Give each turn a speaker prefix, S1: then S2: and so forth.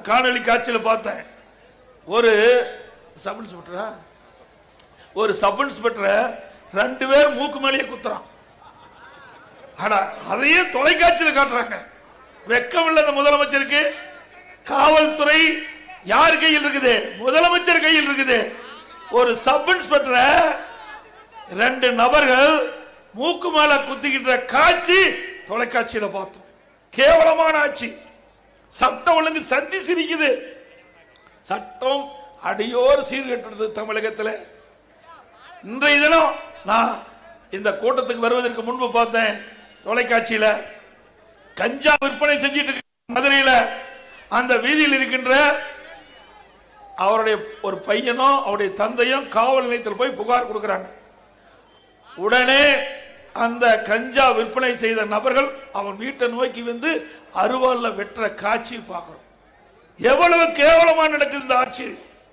S1: காணொலி காட்சியில் பார்த்தேன். ஒரு சப் இன்ஸ்பெக்டரா ஒரு சப் இன்ஸ்பெக்டரை 2 பேர் மூக்கு மேலேயே குத்துறான். ஆனா அதையே தொலைக்காட்சியில் காட்டுறாங்க. வெக்கம் இல்ல இந்த முதலமைச்சருக்கு. காவல்துறை யார் கையில் இருக்குது? முதலமைச்சர் கையில் இருக்குது. ஒரு சப் இன்ஸ்பெக்டரை 2 நபர்கள் மூக்கு மேல குத்திக்கிட்ட காட்சி தொலைக்காட்சியில பார்த்தோம். கேவலமான ஆட்சி. சட்டம் ஒழுங்கு சந்தி சிரிக்குது. சட்டம் அடியோர் சீர்கெட்டது தமிழகத்தில். இன்றைய தினம் நான் இந்த கூட்டத்துக்கு வருவதற்கு முன்பு பார்த்தேன் தொலைக்காட்சியில கஞ்சா விற்பனை செஞ்சிட்டு மதுரையில் அந்த வீதியில் இருக்கின்ற அவருடைய ஒரு பையனும் அவருடைய தந்தையும் காவல் நிலையத்தில் போய் புகார் கொடுக்கிறாங்க. உடனே அந்த கஞ்சா விற்பனை செய்த நபர்கள் அவன் வீட்டை நோக்கி வந்து அருவாள்ல வெற்ற காட்சி பார்க்கிறோம். எவ்வளவு கேவலமா நடக்குது இந்த ஆட்சி.